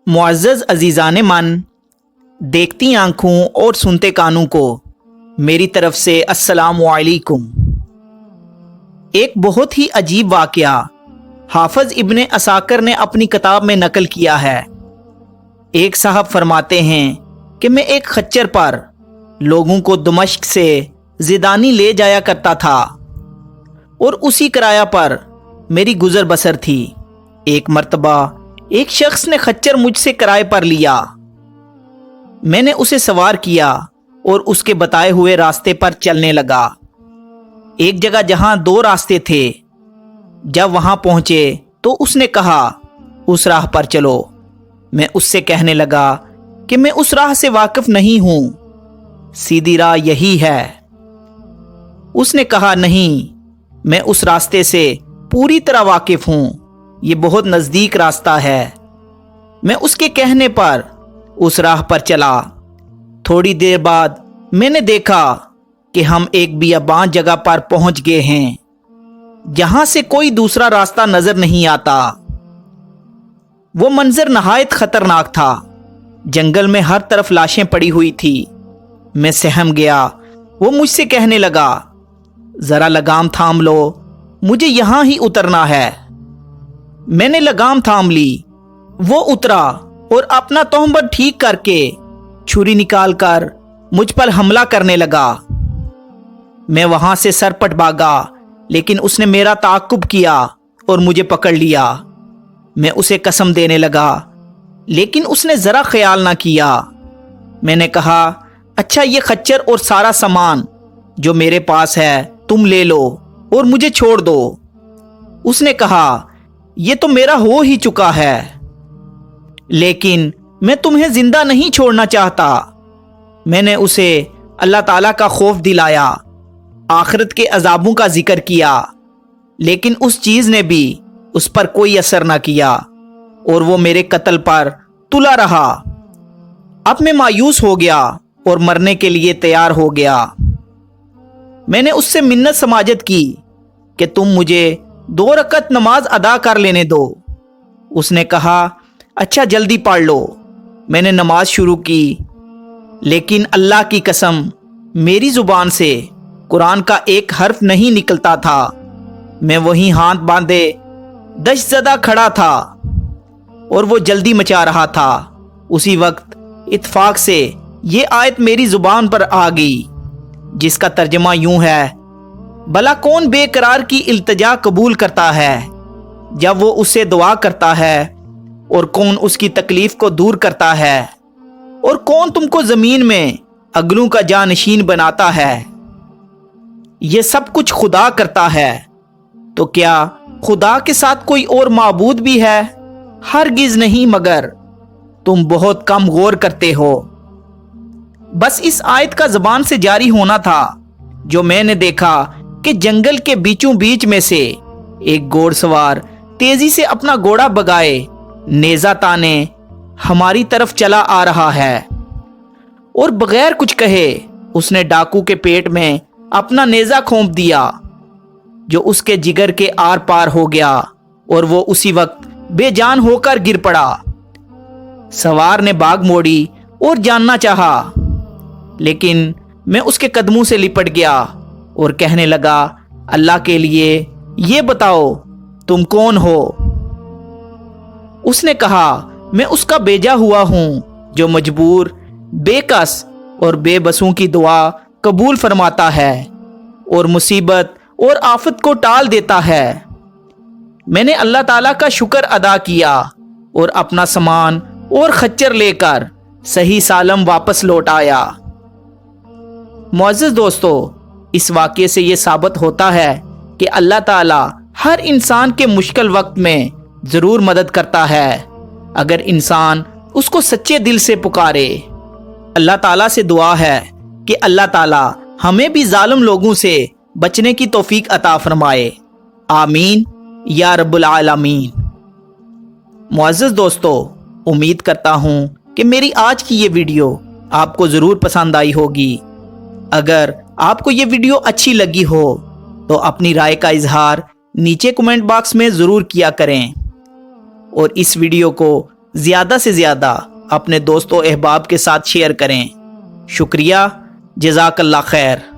मुअज़्ज़ज़ अज़ीज़ान मन, देखती आँखों और सुनते कानों को मेरी तरफ से अस्सलामु अलैकुम। एक बहुत ही अजीब वाक़या हाफ़िज़ इब्ने असाकिर ने अपनी किताब में नकल किया है। एक साहब फरमाते हैं कि मैं एक खच्चर पर लोगों को दमिश्क से ज़िदानी ले जाया करता था और उसी किराया पर मेरी गुज़र बसर थी। एक मर्तबा एक शख्स ने खच्चर मुझसे किराए पर लिया। मैंने उसे सवार किया और उसके बताए हुए रास्ते पर चलने लगा। एक जगह जहां दो रास्ते थे, जब वहां पहुंचे तो उसने कहा, उस राह पर चलो। मैं उससे कहने लगा कि मैं उस राह से वाकिफ नहीं हूं, सीधी राह यही है। उसने कहा, नहीं, मैं उस रास्ते से पूरी तरह वाकिफ हूं, ये बहुत नज़दीक रास्ता है। मैं उसके कहने पर उस राह पर चला। थोड़ी देर बाद मैंने देखा कि हम एक बियाबान जगह पर पहुंच गए हैं, जहां से कोई दूसरा रास्ता नजर नहीं आता। वो मंजर नहायत खतरनाक था। जंगल में हर तरफ लाशें पड़ी हुई थी। मैं सहम गया। वो मुझसे कहने लगा, जरा लगाम थाम लो, मुझे यहां ही उतरना है। मैंने लगाम थाम ली। वो उतरा और अपना तोहमत ठीक करके छुरी निकालकर मुझ पर हमला करने लगा। मैं वहां से सरपट भागा, लेकिन उसने मेरा ताक़ुब किया और मुझे पकड़ लिया। मैं उसे कसम देने लगा, लेकिन उसने जरा ख्याल ना किया। मैंने कहा, अच्छा, ये खच्चर और सारा सामान जो मेरे पास है तुम ले लो और मुझे छोड़ दो। उसने कहा, ये तो मेरा हो ही चुका है, लेकिन मैं तुम्हें जिंदा नहीं छोड़ना चाहता। मैंने उसे अल्लाह ताला का खौफ दिलाया, आखिरत के अजाबों का जिक्र किया, लेकिन उस चीज ने भी उस पर कोई असर ना किया और वो मेरे कत्ल पर तुला रहा। अब मैं मायूस हो गया और मरने के लिए तैयार हो गया। मैंने उससे मिन्नत समाजत की कि तुम मुझे 2 रकत नमाज अदा कर लेने दो। उसने कहा, अच्छा, जल्दी पढ़ लो। मैंने नमाज शुरू की, लेकिन अल्लाह की कसम, मेरी जुबान से कुरान का एक हर्फ नहीं निकलता था। मैं वहीं हाथ बांधे दहशतज़दा खड़ा था और वो जल्दी मचा रहा था। उसी वक्त इत्फाक से ये आयत मेरी जुबान पर आ गई, जिसका तर्जमा यूं है, भला कौन बेकरार की इल्तिजा कबूल करता है जब वो उससे दुआ करता है, और कौन उसकी तकलीफ को दूर करता है, और कौन तुमको जमीन में अगलों का जानशीन बनाता है। ये सब कुछ खुदा करता है, तो क्या खुदा के साथ कोई और माबूद भी है? हरगिज नहीं, मगर तुम बहुत कम गौर करते हो। बस इस आयत का ज़बान से जारी होना था, जो मैंने देखा कि जंगल के बीचों बीच में से एक घोड़सवार तेजी से अपना घोड़ा भगाए नेजा ताने हमारी तरफ चला आ रहा है, और बगैर कुछ कहे उसने डाकू के पेट में अपना नेजा खोंप दिया, जो उसके जिगर के आर पार हो गया और वो उसी वक्त बेजान होकर गिर पड़ा। सवार ने बाग मोड़ी और जानना चाहा, लेकिन मैं उसके कदमों से लिपट गया और कहने लगा, अल्लाह के लिए ये बताओ, तुम कौन हो? उसने कहा, मैं उसका भेजा हुआ हूं, जो मजबूर, बेकस और बेबसों की दुआ कबूल फरमाता है और मुसीबत और आफत को टाल देता है। मैंने अल्लाह ताला का शुक्र अदा किया और अपना सामान और खच्चर लेकर सही सालम वापस लौट आया। मुअज़्ज़ज़ दोस्तों, इस वाक़ये से ये साबित होता है कि अल्लाह ताला हर इंसान के मुश्किल वक्त में ज़रूर मदद करता है, अगर इंसान उसको सच्चे दिल से पुकारे। अल्लाह ताला से दुआ है कि अल्लाह ताला हमें भी जालिम लोगों से बचने की तौफीक अता फरमाए। आमीन या रब्बुल आलमीन। मुअज़्ज़ज़ दोस्तों, उम्मीद करता हूँ कि मेरी आज की ये वीडियो आपको ज़रूर पसंद आई होगी। अगर आपको ये वीडियो अच्छी लगी हो तो अपनी राय का इजहार नीचे कमेंट बॉक्स में ज़रूर किया करें और इस वीडियो को زیادہ سے زیادہ اپنے دوستوں احباب کے ساتھ شیئر کریں۔ شکریہ، جزاک اللہ خیر۔